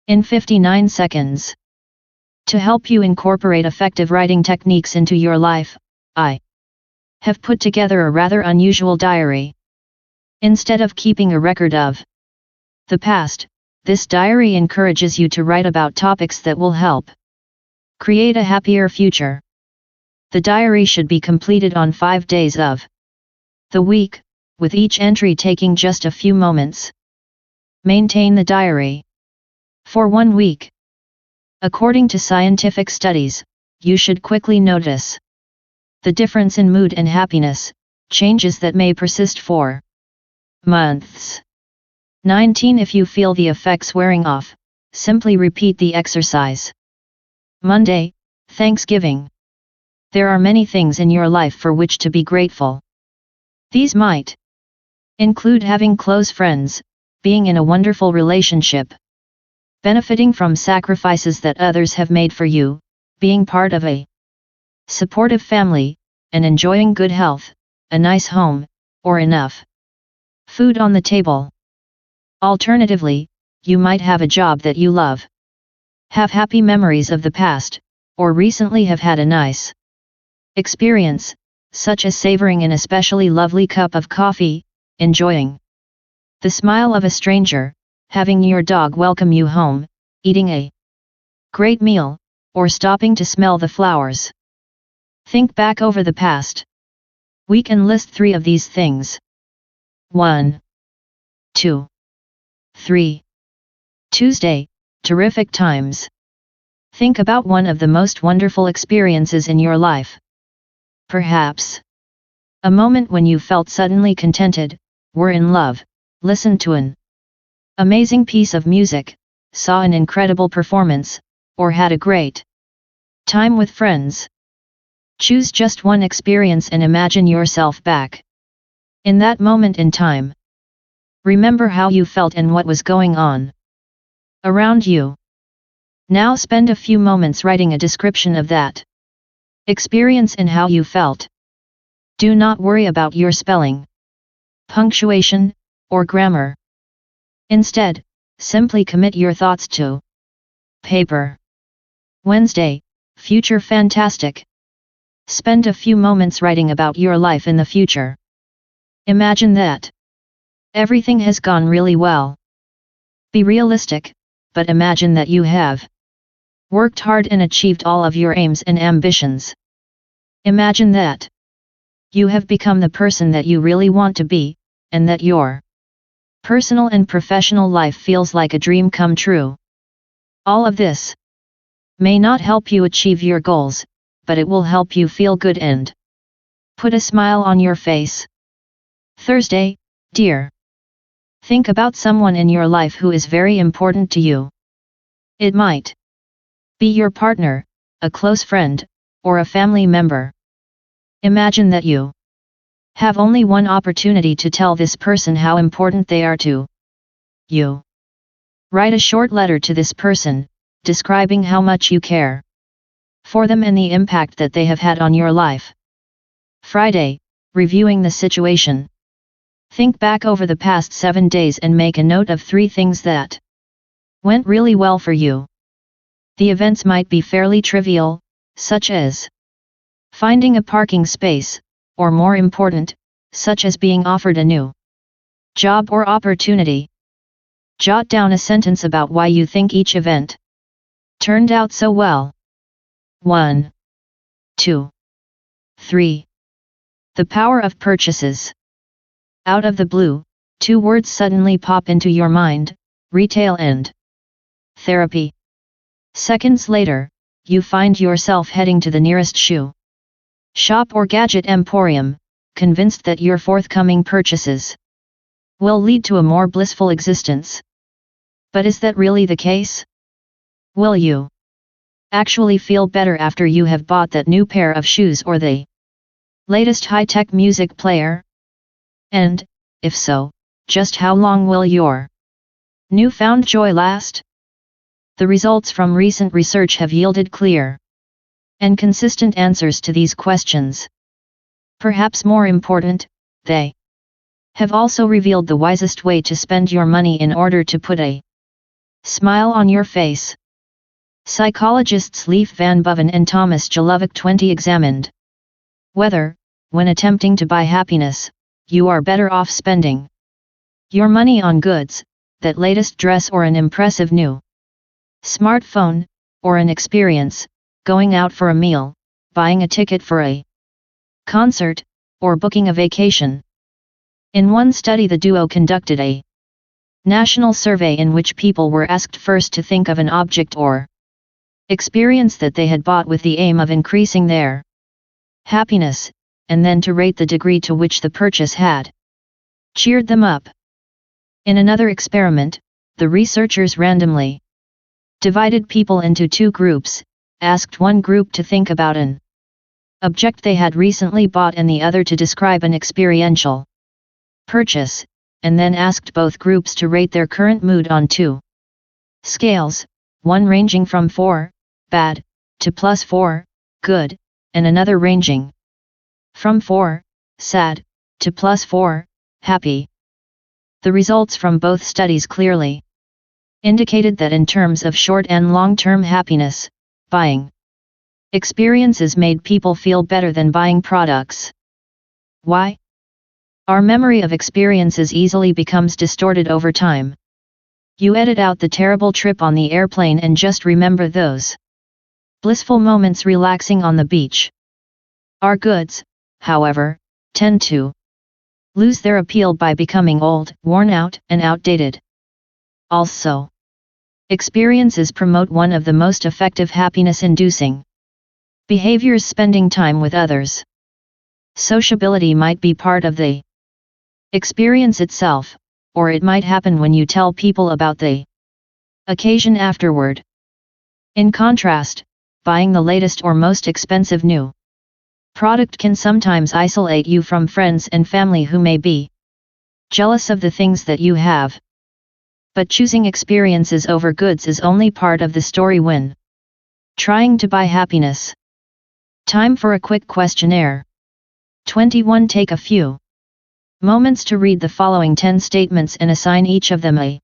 in 59 seconds. To help you incorporate effective writing techniques into your life, I have put together a rather unusual diary. Instead of keeping a record of the past, this diary encourages you to write about topics that will help create a happier future. The diary should be completed on 5 days of the week, with each entry taking just a few moments. Maintain the diary for 1 week. According to scientific studies, you should quickly notice the difference in mood and happiness, changes that may persist for months. 19. If you feel the effects wearing off, simply repeat the exercise. Monday, Thanksgiving. There are many things in your life for which to be grateful. These might include having close friends, being in a wonderful relationship, benefiting from sacrifices that others have made for you, being part of a supportive family, and enjoying good health, a nice home, or enough food on the table. Alternatively, you might have a job that you love, have happy memories of the past, or recently have had a nice experience, such as savoring an especially lovely cup of coffee, enjoying the smile of a stranger, having your dog welcome you home, eating a great meal, or stopping to smell the flowers. Think back over the past week and list 3 of these things. 1, 2, 3. Tuesday, terrific times. Think about one of the most wonderful experiences in your life. Perhaps a moment when you felt suddenly contented, were in love, listened to an amazing piece of music, saw an incredible performance, or had a great time with friends. Choose just one experience and imagine yourself back in that moment in time. Remember how you felt and what was going on around you. Now spend a few moments writing a description of that experience and how you felt. Do not worry about your spelling, punctuation, or grammar. Instead, simply commit your thoughts to paper. Wednesday, future fantastic. Spend a few moments writing about your life in the future. Imagine that everything has gone really well. Be realistic, but imagine that you have worked hard and achieved all of your aims and ambitions. Imagine that you have become the person that you really want to be, and that your personal and professional life feels like a dream come true. All of this may not help you achieve your goals, but it will help you feel good and put a smile on your face. Thursday, dear. Think about someone in your life who is very important to you. It might be your partner, a close friend, or a family member. Imagine that you have only one opportunity to tell this person how important they are to you. Write a short letter to this person, describing how much you care for them and the impact that they have had on your life. Friday, reviewing the situation. Think back over the past 7 days and make a note of 3 things that went really well for you. The events might be fairly trivial, such as finding a parking space, or more important, such as being offered a new job or opportunity. Jot down a sentence about why you think each event turned out so well. 1, 2, 3. The power of purchases. Out of the blue, 2 words suddenly pop into your mind: retail and therapy. Seconds later, you find yourself heading to the nearest shoe shop or gadget emporium, convinced that your forthcoming purchases will lead to a more blissful existence. But is that really the case? Will you actually feel better after you have bought that new pair of shoes or the latest high-tech music player? And, if so, just how long will your newfound joy last? The results from recent research have yielded clear and consistent answers to these questions. Perhaps more important, they have also revealed the wisest way to spend your money in order to put a Smile on your face. Psychologists Leif Van Boven and Thomas Jelovic 20 examined whether, when attempting to buy happiness, you are better off spending your money on goods, that latest dress or an impressive new smartphone, or an experience, going out for a meal, buying a ticket for a concert, or booking a vacation. In one study, the duo conducted a national survey in which people were asked first to think of an object or experience that they had bought with the aim of increasing their happiness, and then to rate the degree to which the purchase had cheered them up. In another experiment, the researchers randomly divided people into two groups, asked one group to think about an object they had recently bought and the other to describe an experiential purchase, and then asked both groups to rate their current mood on two scales, one ranging from 4, bad, to +4, good, and another ranging from 4, sad, to +4, happy. The results from both studies clearly indicated that in terms of short and long-term happiness, buying experiences made people feel better than buying products. Why? Our memory of experiences easily becomes distorted over time. You edit out the terrible trip on the airplane and just remember those blissful moments relaxing on the beach. Our goods, however, tend to lose their appeal by becoming old, worn out, and outdated. Also, experiences promote one of the most effective happiness-inducing behaviors: spending time with others. Sociability might be part of the experience itself, or it might happen when you tell people about the occasion afterward. In contrast, buying the latest or most expensive new product can sometimes isolate you from friends and family who may be jealous of the things that you have. But choosing experiences over goods is only part of the story when trying to buy happiness. Time for a quick questionnaire. 21. Take a few moments to read the following 10 statements and assign each of them a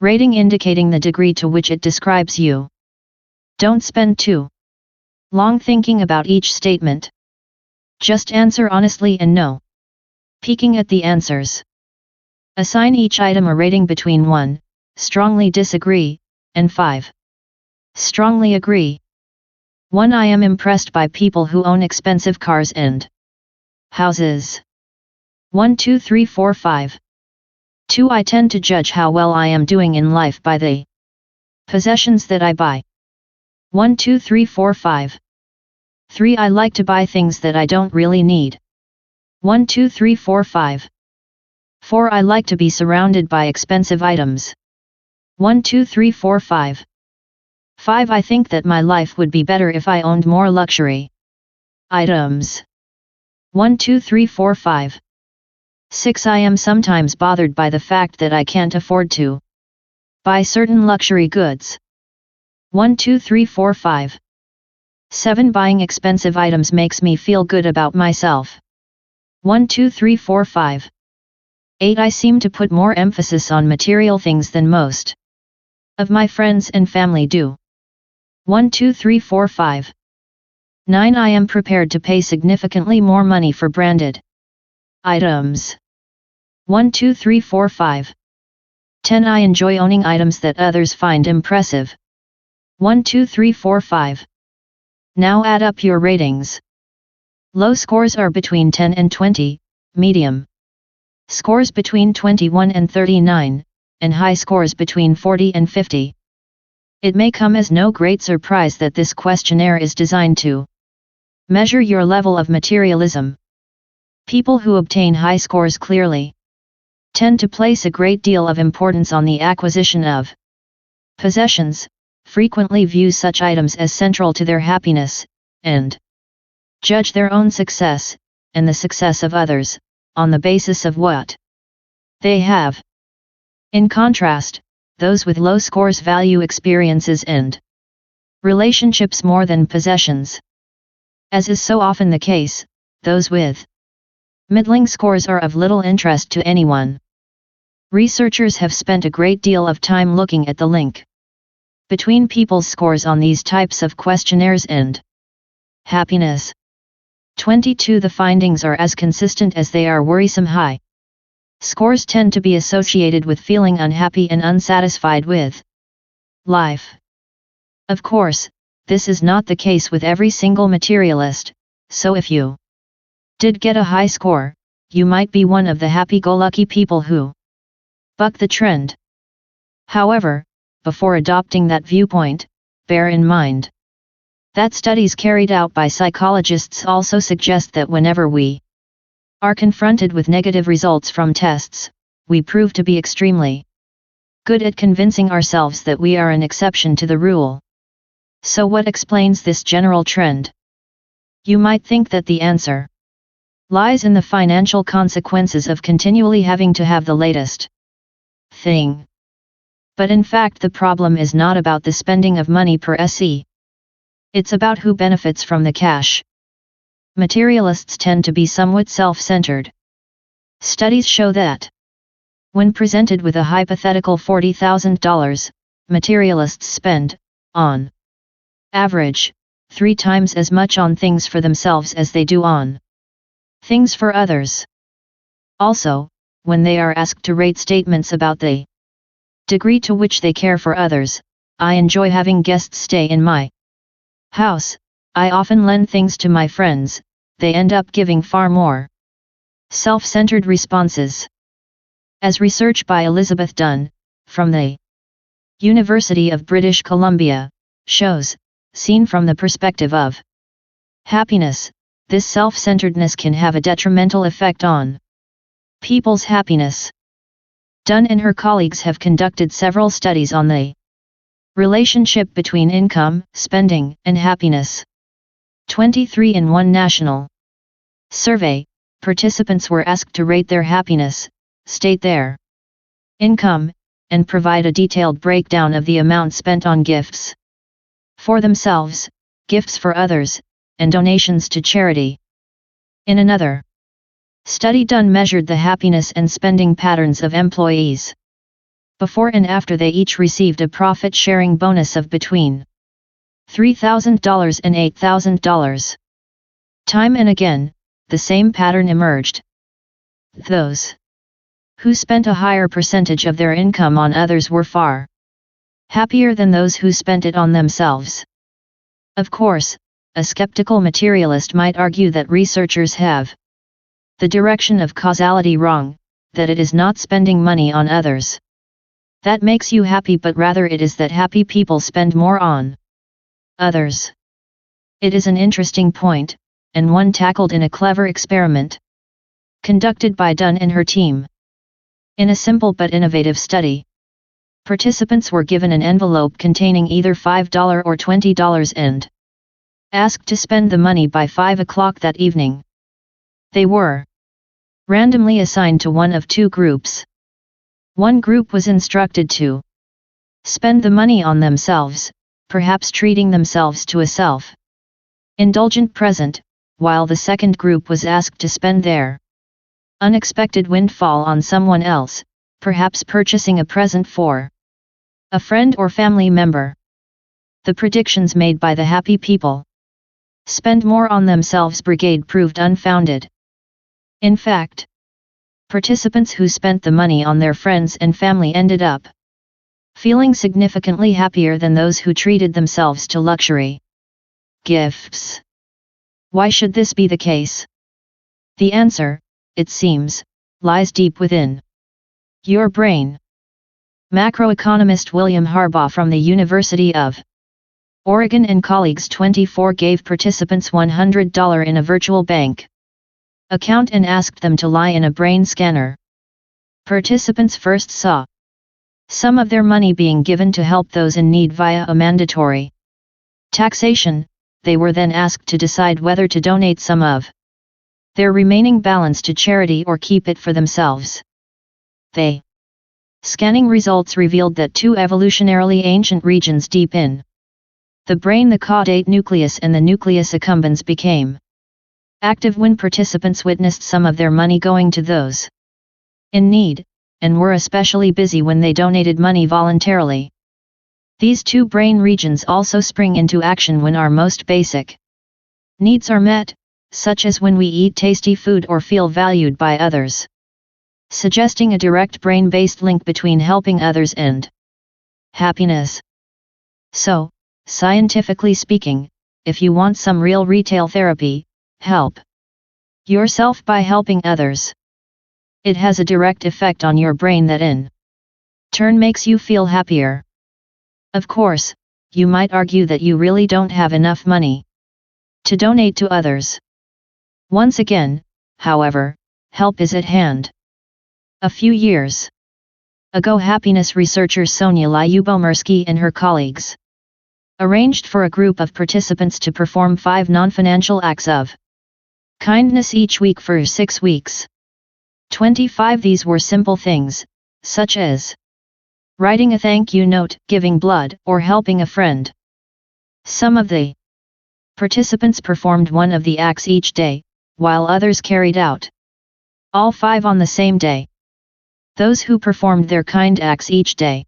rating indicating the degree to which it describes you. Don't spend too long thinking about each statement. Just answer honestly and no peeking at the answers. Assign each item a rating between 1, strongly disagree, and 5, strongly agree. 1. I am impressed by people who own expensive cars and houses. 1, 2, 3, 4, 5. 2. I tend to judge how well I am doing in life by the possessions that I buy. 1, 2, 3, 4, 5. 3. I like to buy things that I don't really need. 1, 2, 3, 4, 5. 4. I like to be surrounded by expensive items. 1, 2, 3, 4, 5. 5. I think that my life would be better if I owned more luxury items. 1, 2, 3, 4, 5. 6. I am sometimes bothered by the fact that I can't afford to buy certain luxury goods. 1, 2, 3, 4, 5. 7. Buying expensive items makes me feel good about myself. 1, 2, 3, 4, 5. 8. I seem to put more emphasis on material things than most of my friends and family do. 1, 2, 3, 4, 5. 9. I am prepared to pay significantly more money for branded items. 1, 2, 3, 4, 5. 10. I enjoy owning items that others find impressive. 1, 2, 3, 4, 5. Now add up your ratings. Low scores are between 10 and 20, medium scores between 21 and 39, and high scores between 40 and 50. It may come as no great surprise that this questionnaire is designed to measure your level of materialism. People who obtain high scores clearly tend to place a great deal of importance on the acquisition of possessions, frequently view such items as central to their happiness, and judge their own success, and the success of others, on the basis of what they have. In contrast, those with low scores value experiences and relationships more than possessions. As is so often the case, those with middling scores are of little interest to anyone. Researchers have spent a great deal of time looking at the link between people's scores on these types of questionnaires and happiness. 22. The findings are as consistent as they are worrisome high. Scores tend to be associated with feeling unhappy and unsatisfied with life. Of course, this is not the case with every single materialist, so if you did get a high score, you might be one of the happy-go-lucky people who buck the trend. However, before adopting that viewpoint, bear in mind that studies carried out by psychologists also suggest that whenever we are confronted with negative results from tests, we prove to be extremely good at convincing ourselves that we are an exception to the rule. So what explains this general trend? You might think that the answer lies in the financial consequences of continually having to have the latest thing. But in fact the problem is not about the spending of money per se. It's about who benefits from the cash. Materialists tend to be somewhat self-centered. Studies show that when presented with a hypothetical $40,000, materialists spend, on average, 3 times as much on things for themselves as they do on things for others. Also, when they are asked to rate statements about the degree to which they care for others, I enjoy having guests stay in my house, I often lend things to my friends, they end up giving far more self-centered responses. As research by Elizabeth Dunn, from the University of British Columbia, shows, seen from the perspective of happiness, this self-centeredness can have a detrimental effect on people's happiness. Dunn and her colleagues have conducted several studies on the relationship between income, spending, and happiness. 23. In one national survey, participants were asked to rate their happiness, state their income, and provide a detailed breakdown of the amount spent on gifts for themselves, gifts for others, and donations to charity. In another study, Dunn measured the happiness and spending patterns of employees before and after they each received a profit-sharing bonus of between $3,000 and $8,000. Time and again, the same pattern emerged. Those who spent a higher percentage of their income on others were far happier than those who spent it on themselves. Of course, a skeptical materialist might argue that researchers have the direction of causality wrong, that it is not spending money on others that makes you happy, but rather it is that happy people spend more on others. It is an interesting point, and one tackled in a clever experiment conducted by Dunn and her team. In a simple but innovative study, participants were given an envelope containing either $5 or $20 and asked to spend the money by 5 o'clock that evening. They were randomly assigned to one of 2 groups. One group was instructed to spend the money on themselves, perhaps treating themselves to a self-indulgent present, while the second group was asked to spend their unexpected windfall on someone else, perhaps purchasing a present for a friend or family member. The predictions made by the happy people spend more on themselves brigade proved unfounded. In fact, participants who spent the money on their friends and family ended up feeling significantly happier than those who treated themselves to luxury gifts. Why should this be the case? The answer, it seems, lies deep within your brain. Macroeconomist William Harbaugh from the University of Oregon and colleagues 24 gave participants $100 in a virtual bank account and asked them to lie in a brain scanner. Participants first saw some of their money being given to help those in need via a mandatory taxation. They were then asked to decide whether to donate some of their remaining balance to charity or keep it for themselves. The scanning results revealed that 2 evolutionarily ancient regions deep in the brain, the caudate nucleus and the nucleus accumbens, became active when participants witnessed some of their money going to those in need, and were especially busy when they donated money voluntarily. These two brain regions also spring into action when our most basic needs are met, such as when we eat tasty food or feel valued by others, suggesting a direct brain-based link between helping others and happiness. So, scientifically speaking, if you want some real retail therapy, help yourself by helping others. It has a direct effect on your brain that in turn makes you feel happier. Of course, you might argue that you really don't have enough money to donate to others. Once again, however, help is at hand. A few years ago, happiness researcher Sonia Lyubomirsky and her colleagues arranged for a group of participants to perform 5 non-financial acts of kindness each week for 6 weeks. 25 these were simple things, such as writing a thank you note, giving blood, or helping a friend. Some of the participants performed one of the acts each day, while others carried out all 5 on the same day. Those who performed their kind acts each day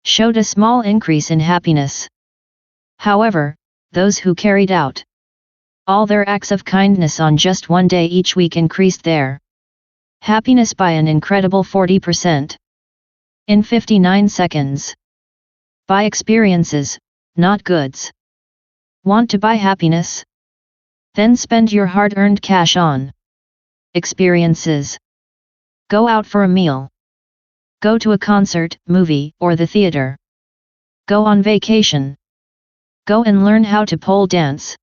showed a small increase in happiness. However, those who carried out all their acts of kindness on just one day each week increased their happiness by an incredible 40%. In 59 seconds. Buy experiences, not goods. Want to buy happiness? Then spend your hard-earned cash on experiences. Go out for a meal. Go to a concert, movie, or the theater. Go on vacation. Go and learn how to pole dance.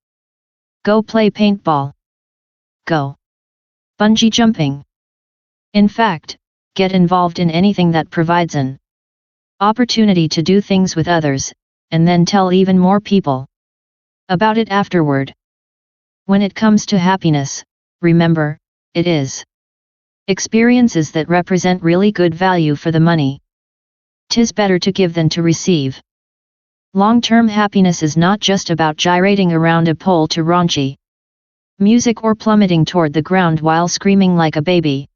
Go play paintball. Go bungee jumping. In fact, get involved in anything that provides an opportunity to do things with others, and then tell even more people about it afterward. When it comes to happiness, remember, it is experiences that represent really good value for the money. 'Tis better to give than to receive. Long-term happiness is not just about gyrating around a pole to raunchy music or plummeting toward the ground while screaming like a baby.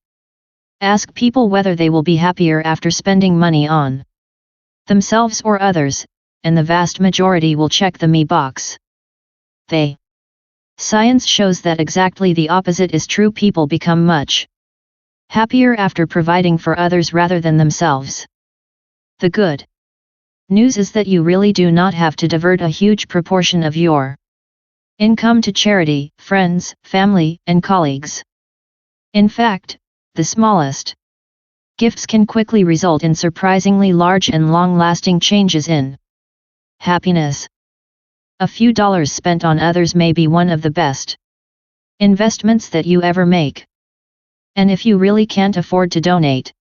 Ask people whether they will be happier after spending money on themselves or others, and the vast majority will check the me box. Science shows that exactly the opposite is true. People become much happier after providing for others rather than themselves. The good news is that you really do not have to divert a huge proportion of your income to charity, friends, family, and colleagues. In fact, the smallest gifts can quickly result in surprisingly large and long-lasting changes in happiness. A few dollars spent on others may be one of the best investments that you ever make. And if you really can't afford to donate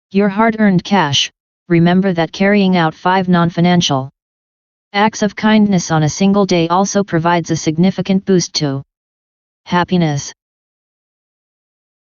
your hard-earned cash, remember that carrying out 5 non-financial acts of kindness on a single day also provides a significant boost to happiness.